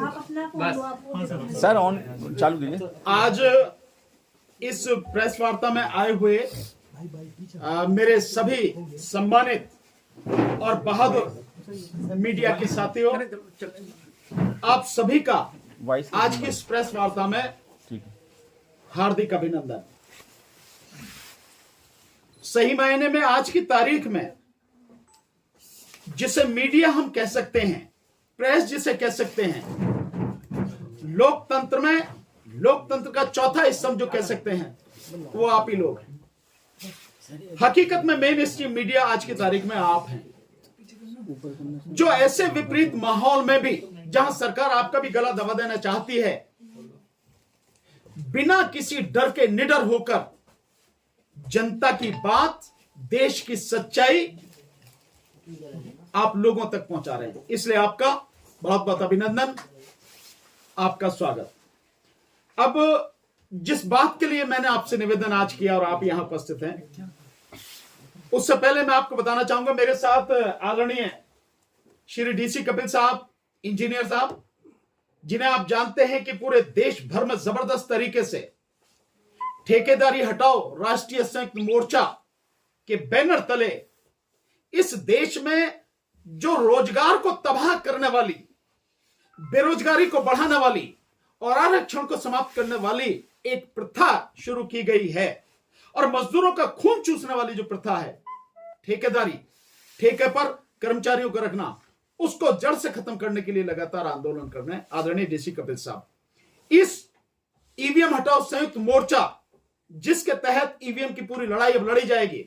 Sir on चालू कीजिए। आज इस प्रेस वार्ता में आए हुए मेरे सभी सम्मानित और बहादुर मीडिया के साथियों, आप सभी का आज की इस प्रेस वार्ता में हार्दिक अभिनंदन। सही मायने में आज की तारीख में जिसे मीडिया हम कह सकते हैं, प्रेस जिसे कह सकते हैं, लोकतंत्र में लोकतंत्र का चौथा स्तंभ जो कह सकते हैं, वो आप ही लोग हैं। हकीकत में मेन स्ट्रीम मीडिया आज की तारीख में आप हैं, जो ऐसे विपरीत माहौल में भी जहां सरकार आपका भी गला दबा देना चाहती है, बिना किसी डर के निडर होकर जनता की बात, देश की सच्चाई आप लोगों तक पहुंचा रहे हैं। इसलिए आपका बहुत बहुत अभिनंदन, आपका स्वागत। अब जिस बात के लिए मैंने आपसे निवेदन आज किया और आप यहां उपस्थित हैं, उससे पहले मैं आपको बताना चाहूंगा, मेरे साथ आदरणीय श्री डीसी कपिल साहब, इंजीनियर साहब, जिन्हें आप जानते हैं कि पूरे देश भर में जबरदस्त तरीके से ठेकेदारी हटाओ राष्ट्रीय संयुक्त मोर्चा के बैनर तले इस देश में जो रोजगार को तबाह करने वाली, बेरोजगारी को बढ़ाने वाली और आरक्षण को समाप्त करने वाली एक प्रथा शुरू की गई है, और मजदूरों का खून चूसने वाली जो प्रथा है, ठेकेदारी, ठेके पर कर्मचारियों को रखना, उसको जड़ से खत्म करने के लिए लगातार आंदोलन कर रहे हैं आदरणीय डीसी कपिल साहब। इस ईवीएम हटाओ संयुक्त मोर्चा, जिसके तहत ईवीएम की पूरी लड़ाई अब लड़ी जाएगी,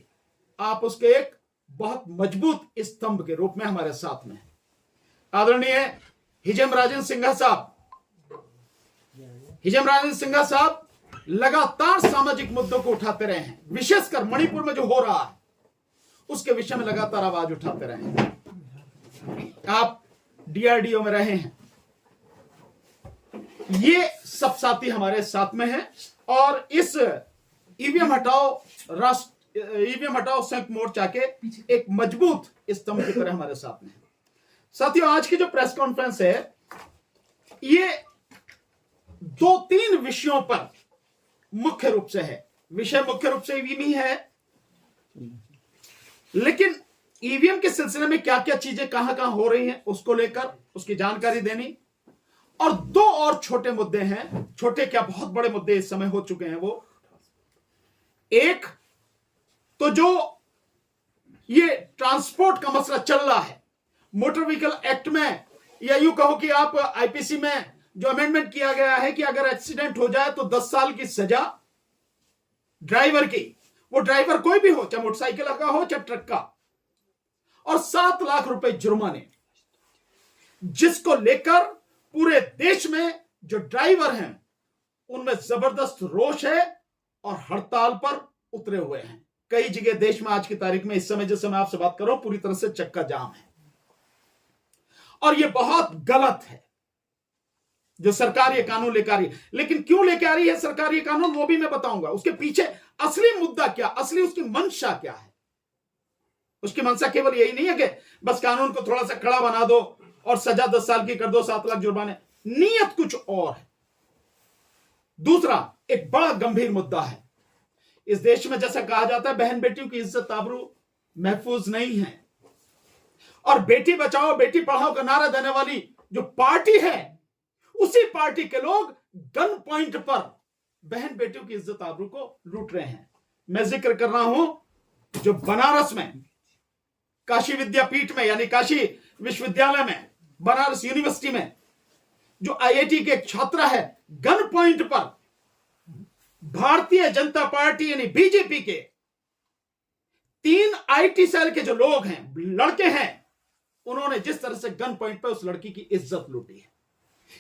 आप उसके एक बहुत मजबूत स्तंभ के रूप में हमारे साथ में हैं। आदरणीय हिजम राजेंद्र सिंघा साहब, हिजम राजेंद्र सिंघा साहब लगातार सामाजिक मुद्दों को उठाते रहे हैं, विशेषकर मणिपुर में जो हो रहा है उसके विषय में लगातार आवाज उठाते रहे हैं। आप डीआरडीओ में रहे हैं, ये सब साथी हमारे साथ में हैं, और इस ईवीएम हटाओ संयुक्त मोर्चा के एक मजबूत स्तंभ की तरह हमारे साथ में है। साथियों, आज की जो प्रेस कॉन्फ्रेंस है, ये 2-3 विषयों पर मुख्य रूप से है। विषय मुख्य रूप से ईवीएम ही है, लेकिन ईवीएम के सिलसिले में क्या क्या चीजें कहां कहां हो रही हैं उसको लेकर उसकी जानकारी देनी, और 2 और छोटे मुद्दे हैं, छोटे क्या बहुत बड़े मुद्दे इस समय हो चुके हैं। वो एक तो जो ये ट्रांसपोर्ट का मसला चल रहा है, मोटर व्हीकल एक्ट में, या यूं कहो कि आप आईपीसी में जो अमेंडमेंट किया गया है कि अगर एक्सीडेंट हो जाए तो 10 साल की सजा ड्राइवर की, वो ड्राइवर कोई भी हो, चाहे मोटरसाइकिल का हो चाहे ट्रक का, और 7 लाख रुपए जुर्माने, जिसको लेकर पूरे देश में जो ड्राइवर हैं उनमें जबरदस्त रोष है और हड़ताल पर उतरे हुए हैं। कई जगह देश में आज की तारीख में, इस समय जिस समय आपसे बात कर रहा हूं, पूरी तरह से चक्का जाम है, और यह बहुत गलत है जो सरकार ये कानून लेकर आ रही है। लेकिन क्यों लेकर आ रही है सरकार ये कानून, वो भी मैं बताऊंगा। उसके पीछे असली मुद्दा क्या, असली उसकी मंशा क्या है। उसकी मंशा केवल यही नहीं है कि बस कानून को थोड़ा सा कड़ा बना दो और सजा 10 साल की कर दो, 7 लाख जुर्माने। नीयत कुछ और है। दूसरा एक बड़ा गंभीर मुद्दा है, इस देश में जैसा कहा जाता है, बहन बेटियों की इज्जत आबरू महफूज नहीं है, और बेटी बचाओ बेटी पढ़ाओ का नारा देने वाली जो पार्टी है, उसी पार्टी के लोग गन पॉइंट पर बहन बेटियों की इज्जत आबरू को लूट रहे हैं। मैं जिक्र कर रहा हूं जो बनारस में काशी विद्यापीठ में, यानी काशी विश्वविद्यालय में, बनारस यूनिवर्सिटी में जो आईआईटी के एक छात्र है, गन पॉइंट पर भारतीय जनता पार्टी यानी बीजेपी के 3 आईटी सेल के जो लोग हैं, लड़के हैं, उन्होंने जिस तरह से गन पॉइंट पर उस लड़की की इज्जत लूटी है।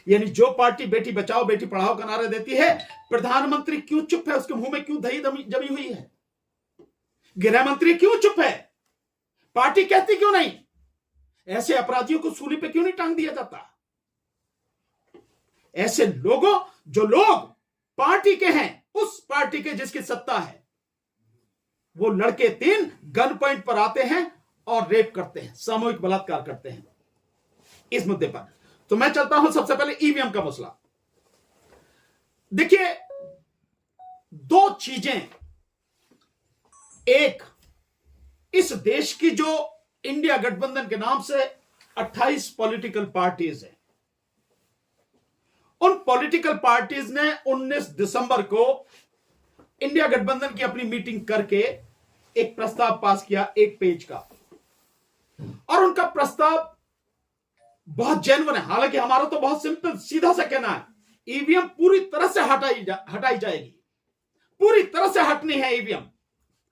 यानी जो पार्टी बेटी बचाओ बेटी पढ़ाओ का नारा देती है, प्रधानमंत्री क्यों चुप है, उसके मुंह में क्यों दही जमी हुई है, गृह मंत्री क्यों चुप है, पार्टी कहती क्यों नहीं, ऐसे अपराधियों को सूली पे क्यों नहीं टांग दिया जाता। ऐसे लोगों, जो लोग पार्टी के हैं, उस पार्टी के जिसकी सत्ता है, वो लड़के 3 गन पॉइंट पर आते हैं और रेप करते हैं, सामूहिक बलात्कार करते हैं। इस मुद्दे पर तो मैं चलता हूं सबसे पहले ईवीएम का मसला। देखिए, दो चीजें, एक, इस देश की जो इंडिया गठबंधन के नाम से 28 पॉलिटिकल पार्टीज हैं, उन पॉलिटिकल पार्टीज ने 19 दिसंबर को इंडिया गठबंधन की अपनी मीटिंग करके एक प्रस्ताव पास किया, 1 पेज का, और उनका प्रस्ताव बहुत जेन्युइन है। हालांकि हमारा तो बहुत सिंपल सीधा सा कहना है, ईवीएम पूरी तरह से हटाई जाएगी, पूरी तरह से हटनी है ईवीएम,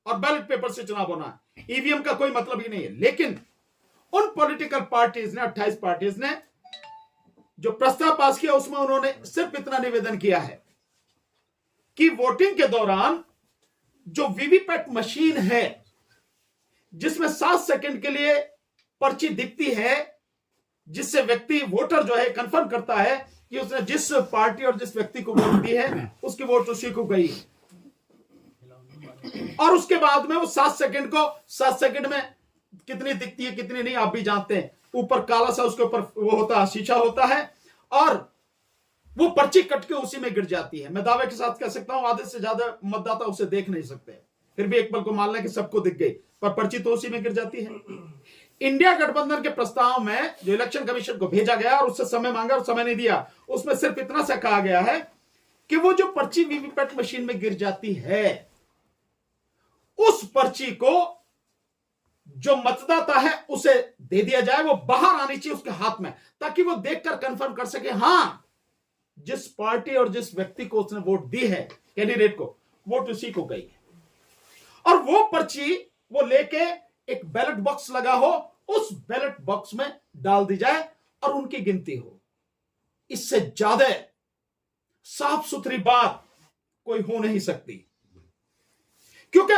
और बैलेट पेपर से चुनाव होना है, ईवीएम का कोई मतलब ही नहीं है। लेकिन उन पॉलिटिकल पार्टीज ने, 28 पार्टीज ने जो प्रस्ताव पास किया, उसमें उन्होंने सिर्फ इतना निवेदन किया है कि वोटिंग के दौरान जो वीवीपैट मशीन है, जिसमें 7 सेकंड के लिए पर्ची दिखती है, जिससे व्यक्ति, वोटर जो है, कंफर्म करता है कि उसने जिस पार्टी और जिस व्यक्ति को वोट दी है, उसकी वोट उसी को गई, और उसके बाद में वो 7 सेकंड में कितनी दिखती है कितनी नहीं, आप भी जानते हैं। ऊपर काला सा उसके ऊपर वो होता है, शीशा होता है, और वो पर्ची कट के उसी में गिर जाती है। मैं दावे के साथ कह सकता हूं आधे से ज्यादा मतदाता उसे देख नहीं सकते, फिर भी एक पल को मान लें कि सबको दिख गई, पर पर्ची तो उसी में गिर जाती है। इंडिया गठबंधन के प्रस्ताव में जो इलेक्शन कमीशन को भेजा गया और उससे समय मांगा और समय नहीं दिया, उसमें सिर्फ इतना सा कहा गया है कि वो जो पर्ची वीवीपैट मशीन में गिर जाती है, उस पर्ची को जो मतदाता है उसे दे दिया जाए, वो बाहर आनी चाहिए उसके हाथ में, ताकि वो देखकर कंफर्म कर सके, हां, जिस पार्टी और जिस व्यक्ति को उसने वोट दी है, कैंडिडेट को, वोट उसी को गई है। और वो पर्ची वो लेके एक बैलेट बॉक्स लगा हो, उस बैलेट बॉक्स में डाल दी जाए और उनकी गिनती हो। इससे ज्यादा साफ सुथरी बात कोई हो नहीं सकती, क्योंकि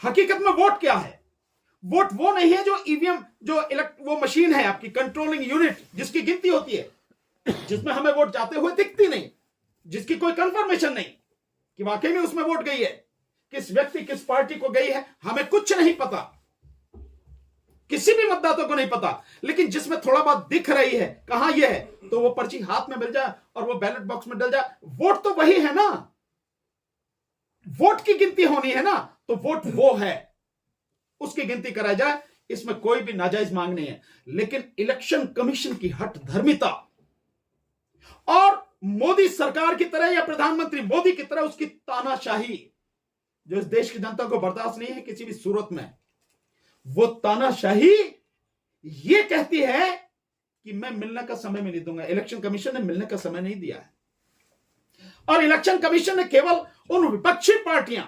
हकीकत में वोट क्या है? वोट वो नहीं है जो ईवीएम, वो मशीन है आपकी, कंट्रोलिंग यूनिट, जिसकी गिनती होती है, जिसमें हमें वोट जाते हुए दिखती नहीं, जिसकी कोई कंफर्मेशन नहीं कि वाकई में उसमें वोट गई है, किस व्यक्ति किस पार्टी को गई है, हमें कुछ नहीं पता, किसी भी मतदाता को नहीं पता। लेकिन जिसमें थोड़ा बहुत दिख रही है कहां यह है, तो वो पर्ची हाथ में मिल जाए और वो बैलेट बॉक्स में डल जाए, वोट तो वही है ना, वोट की गिनती होनी है ना, तो वोट वो है, उसकी गिनती कराई जाए, इसमें कोई भी नाजायज मांग नहीं है। लेकिन इलेक्शन कमीशन की हठ धर्मिता और मोदी सरकार की तरह या प्रधानमंत्री मोदी की तरह उसकी तानाशाही, जो इस देश की जनता को बर्दाश्त नहीं है किसी भी सूरत में, वो तानाशाही ये कहती है कि मैं मिलने का समय भी नहीं दूंगा। इलेक्शन कमीशन ने मिलने का समय नहीं दिया है, और इलेक्शन कमीशन ने केवल उन विपक्षी पार्टियां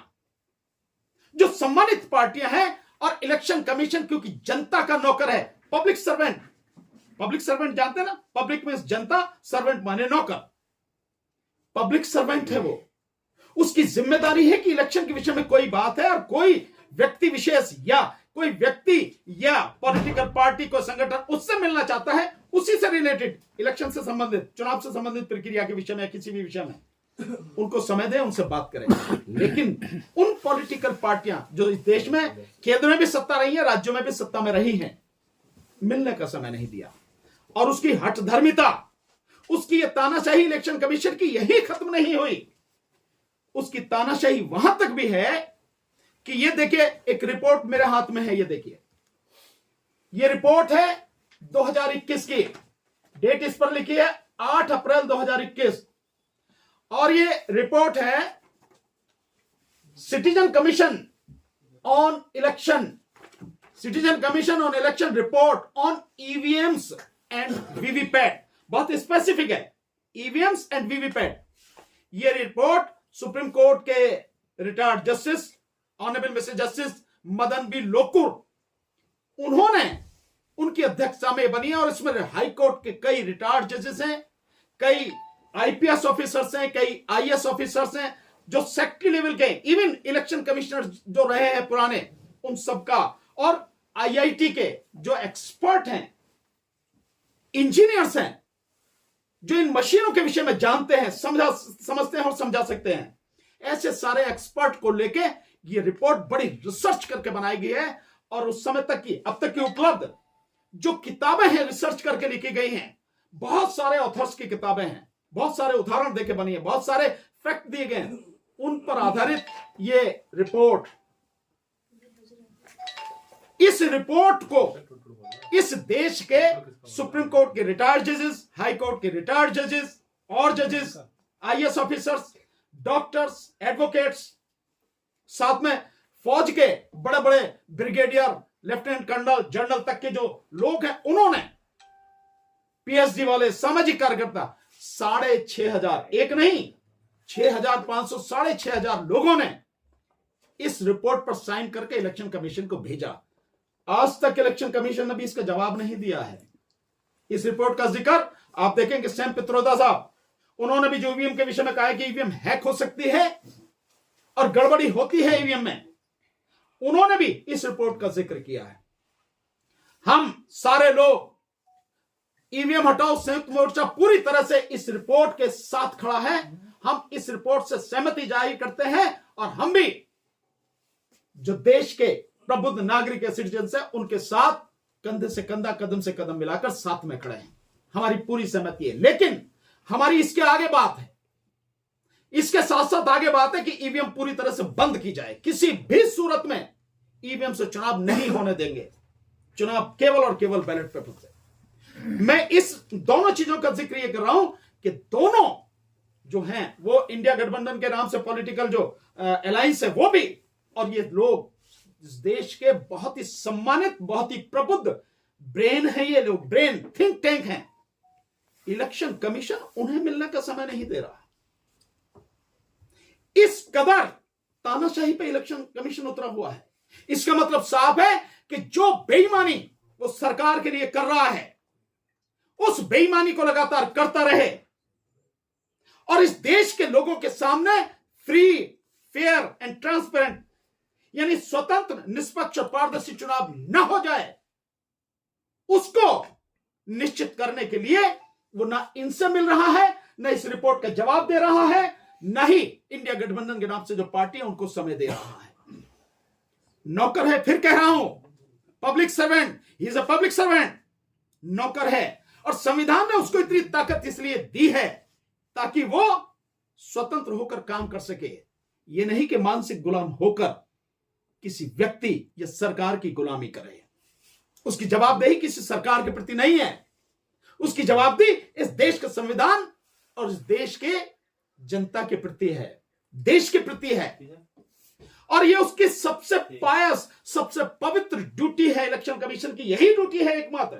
जो सम्मानित पार्टियां हैं, और इलेक्शन कमीशन क्योंकि जनता का नौकर है, पब्लिक सर्वेंट जानते हैं ना, पब्लिक में जनता, सर्वेंट माने नौकर, पब्लिक सर्वेंट है वो, उसकी जिम्मेदारी है कि इलेक्शन के विषय में कोई बात है और कोई व्यक्ति विशेष या कोई व्यक्ति या पॉलिटिकल पार्टी को संगठन उससे मिलना चाहता है, उसी से रिलेटेड, इलेक्शन से संबंधित, चुनाव से संबंधित प्रक्रिया के विषय में या किसी भी विषय में उनको समय दें, उनसे बात करें। लेकिन उन पॉलिटिकल पार्टियां जो इस देश में केंद्र में भी सत्ता रही है, राज्यों में भी सत्ता में रही हैं, मिलने का समय नहीं दिया, और उसकी हठ धर्मिता, उसकी ये तानाशाही इलेक्शन कमीशन की यही खत्म नहीं हुई, उसकी तानाशाही वहां तक भी है कि ये देखिए, एक रिपोर्ट मेरे हाथ में है, ये देखिए, ये रिपोर्ट है 2021 की, डेट इस पर लिखी है 8 अप्रैल 2021, और ये रिपोर्ट है citizen commission on election report on EVMs and VVPAT, बहुत स्पेसिफिक है, ईवीएम्स एंड वीवीपैट। ये रिपोर्ट सुप्रीम कोर्ट के retired justice honourable mister Justice Madan B Lokur, उन्होंने, उनकी अध्यक्षता में बनी है, और इसमें हाई कोर्ट के कई रिटायर्ड जजेस हैं, कई आईपीएस ऑफिसर्स हैं, कई आईएएस ऑफिसर्स हैं, जो सेक्रेटरी लेवल के, इवन इलेक्शन कमिश्नर जो रहे हैं पुराने, उन सबका, और आईआईटी के जो एक्सपर्ट हैं, इंजीनियर्स हैं, जो इन मशीनों के विषय में जानते हैं, समझते हैं और समझा सकते हैं, ऐसे सारे एक्सपर्ट को लेके ये रिपोर्ट बड़ी रिसर्च करके बनाई गई है। और उस समय तक की, अब तक की उपलब्ध जो किताबें हैं रिसर्च करके लिखी गई हैं, बहुत सारे ऑथर्स की किताबें हैं, बहुत सारे उदाहरण देके बनी है, बहुत सारे फैक्ट दिए गए हैं, उन पर आधारित ये रिपोर्ट। इस रिपोर्ट को इस देश के सुप्रीम कोर्ट के रिटायर्ड जजेस, हाई कोर्ट के रिटायर्ड जजेस और जजेस, आईएएस ऑफिसर्स, डॉक्टर्स, एडवोकेट्स, साथ में फौज के बड़े बड़े ब्रिगेडियर, लेफ्टिनेंट कर्नल, जनरल तक के जो लोग हैं, उन्होंने, पीएचडी वाले, सामाजिक कार्यकर्ता, 6,500, एक नहीं 6,500, 6,500 लोगों ने इस रिपोर्ट पर साइन करके इलेक्शन कमीशन को भेजा। आज तक इलेक्शन कमीशन ने भी इसका जवाब नहीं दिया है। इस रिपोर्ट का जिक्र आप देखेंगे सैम पित्रोदा साहब, उन्होंने भी जो ईवीएम के विषय में कहा है कि ईवीएम हैक हो सकती है और गड़बड़ी होती है ईवीएम में, उन्होंने भी इस रिपोर्ट का जिक्र किया है। हम सारे लोग, ईवीएम हटाओ संयुक्त मोर्चा पूरी तरह से इस रिपोर्ट के साथ खड़ा है। हम इस रिपोर्ट से सहमति जाहिर करते हैं और हम भी जो देश के प्रबुद्ध नागरिक या सिटीजन है, उनके साथ कंधे से कंधा, कदम से कदम मिलाकर साथ में खड़े हैं। हमारी पूरी सहमति है। लेकिन हमारी इसके आगे बात है, इसके साथ साथ आगे बात है कि ईवीएम पूरी तरह से बंद की जाए। किसी भी सूरत में ईवीएम से चुनाव नहीं होने देंगे। चुनाव केवल और केवल बैलेट पेपर से। मैं इस दोनों चीजों का जिक्र ये कर रहा हूं कि दोनों जो हैं वो इंडिया गठबंधन के नाम से पॉलिटिकल जो अलायंस है वो भी, और ये लोग इस देश के बहुत ही सम्मानित, बहुत ही प्रबुद्ध ब्रेन है, ये लोग ब्रेन थिंक टैंक हैं। इलेक्शन कमीशन उन्हें मिलने का समय नहीं दे रहा। इस कदर तानाशाही पे इलेक्शन कमीशन उतरा हुआ है। इसका मतलब साफ है कि जो बेईमानी वो सरकार के लिए कर रहा है, उस बेईमानी को लगातार करता रहे और इस देश के लोगों के सामने फ्री, फेयर एंड ट्रांसपेरेंट, यानी स्वतंत्र, निष्पक्ष और पारदर्शी चुनाव न हो जाए, उसको निश्चित करने के लिए वो ना इनसे मिल रहा है, ना इस रिपोर्ट का जवाब दे रहा है, ना ही इंडिया गठबंधन के नाम से जो पार्टी है उनको समय दे रहा है। नौकर है, फिर कह रहा हूं, public servant, he is a public servant, नौकर है। और संविधान ने उसको इतनी ताकत इसलिए दी है ताकि वो स्वतंत्र होकर काम कर सके। ये नहीं कि मानसिक गुलाम होकर किसी व्यक्ति या सरकार की गुलामी करे। उसकी जवाबदेही किसी सरकार के प्रति नहीं है, उसकी जवाबदेही इस देश का संविधान और इस देश के जनता के प्रति है, देश के प्रति है। और ये उसकी सबसे पायस, सबसे पवित्र ड्यूटी है इलेक्शन कमीशन की। यही ड्यूटी है एकमात्र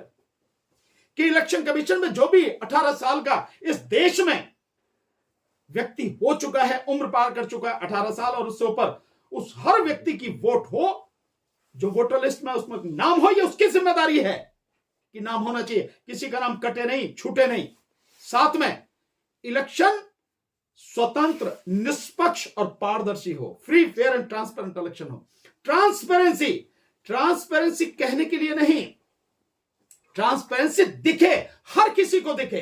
कि इलेक्शन कमीशन में जो भी 18 साल का इस देश में व्यक्ति हो चुका है, उम्र पार कर चुका है 18 साल और उससे ऊपर, उस हर व्यक्ति की वोट हो, जो वोटर लिस्ट में उसमें नाम हो, ये उसकी जिम्मेदारी है कि नाम होना चाहिए, किसी का नाम कटे नहीं, छूटे नहीं। साथ में इलेक्शन स्वतंत्र, निष्पक्ष और पारदर्शी हो, free, fair and transparent election हो। ट्रांसपेरेंसी, ट्रांसपेरेंसी कहने के लिए नहीं, ट्रांसपेरेंसी दिखे, हर किसी को दिखे,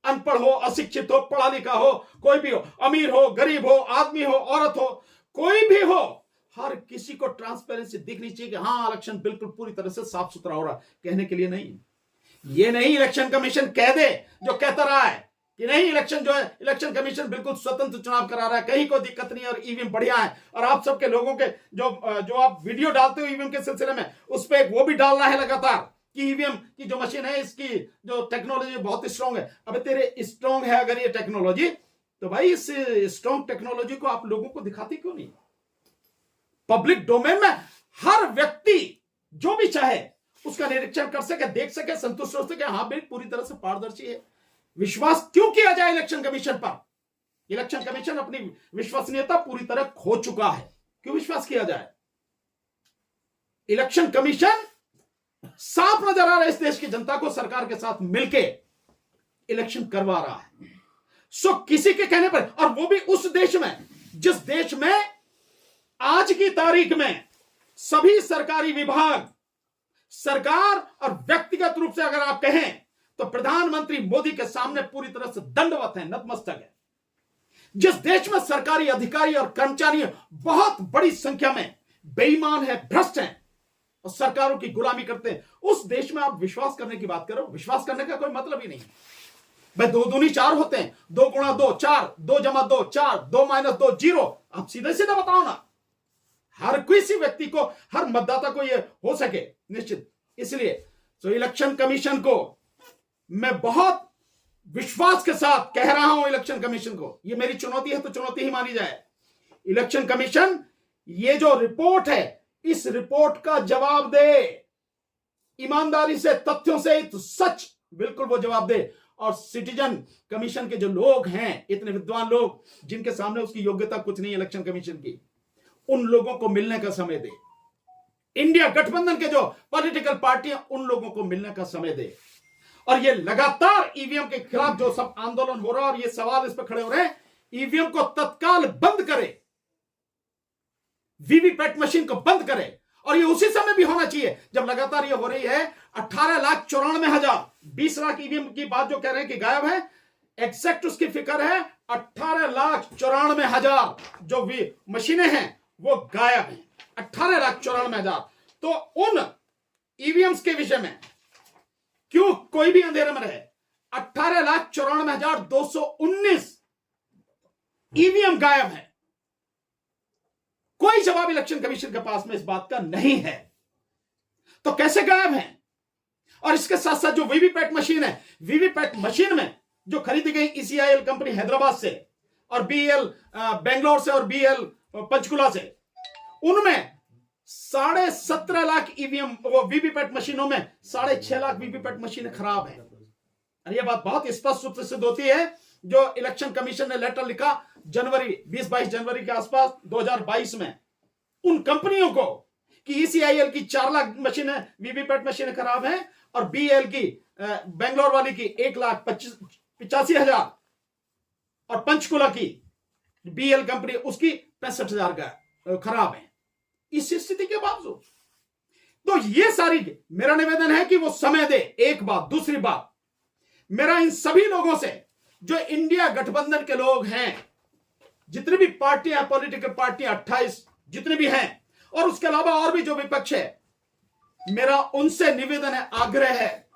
अनपढ़ हो, अशिक्षित हो, पढ़ा लिखा हो, कोई भी हो, अमीर हो, गरीब हो, आदमी हो, औरत हो, कोई भी हो, हर किसी को ट्रांसपेरेंसी दिखनी चाहिए कि हाँ इलेक्शन बिल्कुल पूरी तरह से साफ सुथरा हो रहा। कहने के लिए नहीं, ये नहीं इलेक्शन कमीशन कह दे जो कहता रहा है कि नहीं इलेक्शन जो है, इलेक्शन कमीशन बिल्कुल स्वतंत्र चुनाव करा रहा है, कहीं कोई दिक्कत नहीं है और ईवीएम बढ़िया है। और आप सबके लोगों के जो आप वीडियो डालते हो ईवीएम के सिलसिले में, उस पर वो भी डाल रहा है लगातार कि ईवीएम की जो मशीन है इसकी जो टेक्नोलॉजी बहुत स्ट्रांग है। अबे तेरे स्ट्रांग है अगर ये टेक्नोलॉजी, तो भाई इस स्ट्रांग टेक्नोलॉजी को आप लोगों को दिखाते क्यों नहीं? पब्लिक डोमेन में हर व्यक्ति जो भी चाहे उसका निरीक्षण कर सके, देख सके, संतुष्ट हो सके, हाँ भाई पूरी तरह से पारदर्शी है। विश्वास क्यों किया जाए इलेक्शन कमीशन पर? इलेक्शन कमीशन अपनी विश्वसनीयता पूरी तरह खो चुका है, क्यों विश्वास किया जाए? इलेक्शन कमीशन साफ नजर आ रहा है इस देश की जनता को सरकार के साथ मिलके इलेक्शन करवा रहा है। सो किसी के कहने पर, और वो भी उस देश में जिस देश में आज की तारीख में सभी सरकारी विभाग, सरकार और व्यक्तिगत रूप से अगर आप कहें तो प्रधानमंत्री मोदी के सामने पूरी तरह से दंडवत है, नतमस्तक है। जिस देश में सरकारी अधिकारी और कर्मचारी बहुत बड़ी संख्या में बेईमान है, भ्रष्ट हैं, और सरकारों की गुलामी करते हैं, उस देश में आप विश्वास करने की बात करो? विश्वास करने का कोई मतलब ही नहीं है भाई। 2 दूनी 4 होते हैं, 2 गुणा 2 4, 2 जमा 2 4, 2 माइनस 2 0। आप सीधे सीधे बताओ ना, हर किसी व्यक्ति को, हर मतदाता को यह हो सके निश्चित। इसलिए तो इलेक्शन कमीशन को मैं बहुत विश्वास के साथ कह रहा हूं, इलेक्शन कमीशन को, यह मेरी चुनौती है तो चुनौती ही मानी जाए। इलेक्शन कमीशन ये जो रिपोर्ट है, इस रिपोर्ट का जवाब दे, ईमानदारी से, तथ्यों से, तो सच बिल्कुल वो जवाब दे। और सिटीजन कमीशन के जो लोग हैं, इतने विद्वान लोग जिनके सामने उसकी योग्यता कुछ नहीं है इलेक्शन कमीशन की, उन लोगों को मिलने का समय दे। इंडिया गठबंधन के जो पॉलिटिकल पार्टियां, उन लोगों को मिलने का समय दे। और ये लगातार ईवीएम के खिलाफ जो सब आंदोलन हो रहा है और ये सवाल इस पर खड़े हो रहे हैं, ईवीएम को तत्काल बंद करे, वीवीपैट मशीन को बंद करे। और ये उसी समय भी होना चाहिए जब लगातार ये हो रही है 18,94,000, 20 लाख ईवीएम की बात जो कह रहे हैं कि गायब है, एग्जैक्ट उसकी फिक्र है 18,94,000 जो भी मशीनें हैं वो गायब हैं, 18,94,000। तो उन ईवीएम्स के विषय में क्यों कोई भी अंधेरे में रहे? 18,94,219 ईवीएम गायब है। कोई जवाब इलेक्शन कमीशन के पास में इस बात का नहीं है। तो कैसे गायब है? और इसके साथ साथ जो वीवीपैट मशीन है, वीवीपैट मशीन में जो खरीदी गई ECIL कंपनी हैदराबाद से और BEL बेंगलोर से और BEL पंचकुला से, उनमें 17.5 लाख ईवीएम, वो वीवीपैट मशीनों में 6.5 लाख वीवीपैट मशीनें खराब हैं। और यह बात बहुत स्पष्ट रूप से सिद्ध होती है जो इलेक्शन कमीशन ने लेटर लिखा जनवरी 20-22 जनवरी के आसपास 2022 में उन कंपनियों को कि ECIL की 4 लाख मशीनें, वीवीपैट मशीनें खराब हैं और BEL की, बेंगलोर वाली की 1,85,000 और पंचकुला की BEL कंपनी उसकी 65,000 का खराब है। इस स्थिति के बावजूद तो ये सारी, मेरा निवेदन है कि वो समय दे। एक बात, दूसरी बात, मेरा इन सभी लोगों से, जो इंडिया गठबंधन के लोग हैं, जितनी भी पार्टियां, पॉलिटिकल पार्टियां 28 जितने भी हैं, और उसके अलावा और भी जो विपक्ष है, मेरा उनसे निवेदन है, आग्रह है,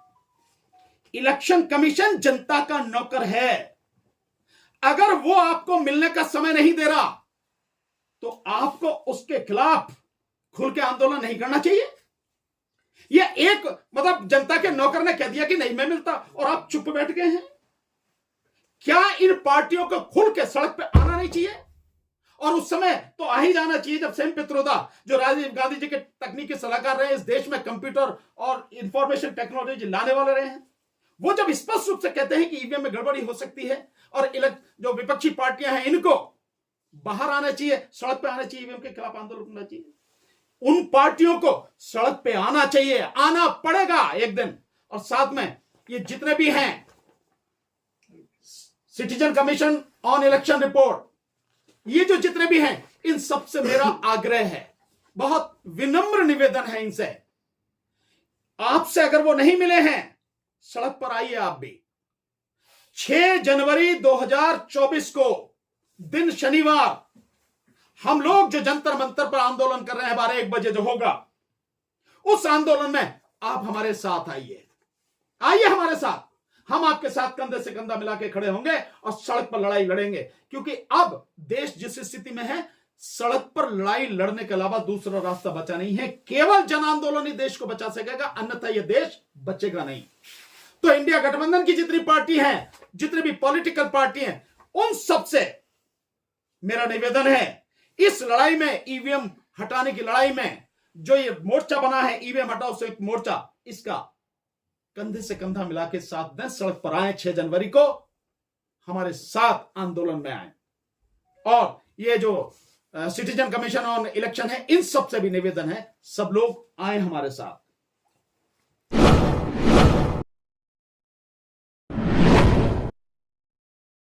इलेक्शन कमीशन जनता का नौकर है। अगर वो आपको मिलने का समय नहीं दे रहा तो आपको उसके खिलाफ खुल के आंदोलन नहीं करना चाहिए। यह एक मतलब जनता के नौकर ने कह दिया कि नहीं मैं मिलता और आप चुप बैठ गए हैं। क्या इन पार्टियों को खुल के सड़क पे आना नहीं चाहिए? और उस समय तो आ ही जाना चाहिए जब सेन पित्रोदा, जो राजीव गांधी जी के तकनीकी सलाहकार रहे, इस देश में कंप्यूटर और इंफॉर्मेशन टेक्नोलॉजी लाने वाले रहे हैं, वो जब स्पष्ट रूप से कहते हैं कि ईवीएम में गड़बड़ी हो सकती है और जो विपक्षी पार्टियां हैं इनको बाहर आना चाहिए, सड़क पे आना चाहिए, ईवीएम के खिलाफ आंदोलन करना चाहिए। उन पार्टियों को सड़क पे आना चाहिए, आना पड़ेगा एक दिन। और साथ में ये जितने भी हैं, citizen commission on election report, ये जो जितने भी हैं, इन सबसे मेरा आग्रह है, बहुत विनम्र निवेदन है इनसे, आपसे अगर वो नहीं मिले हैं, सड़क पर आइए आप भी। 6 जनवरी 2024 को दिन शनिवार हम लोग जो जंतर मंतर पर आंदोलन कर रहे हैं 12-1 बजे जो होगा, उस आंदोलन में आप हमारे साथ आइए, आइए हमारे साथ। हम आपके साथ कंधे से कंधा मिला के खड़े होंगे और सड़क पर लड़ाई लड़ेंगे, क्योंकि अब देश जिस स्थिति में है, सड़क पर लड़ाई लड़ने के अलावा दूसरा रास्ता बचा नहीं है। केवल जन आंदोलन ही देश को बचा सकेगा, अन्यथा यह देश बचेगा नहीं। तो इंडिया गठबंधन की जितनी पार्टी हैं, जितनी भी पॉलिटिकल पार्टी हैं, उन सबसे मेरा निवेदन है, इस लड़ाई में, ईवीएम हटाने की लड़ाई में, जो ये मोर्चा बना है ईवीएम हटाओ संयुक्त मोर्चा, इसका कंधे से कंधा मिला के साथ दें, सड़क पर आए, 6 जनवरी को हमारे साथ आंदोलन में आए। और ये जो सिटीजन कमीशन ऑन इलेक्शन है, इन सब से भी निवेदन है, सब लोग आए हमारे साथ।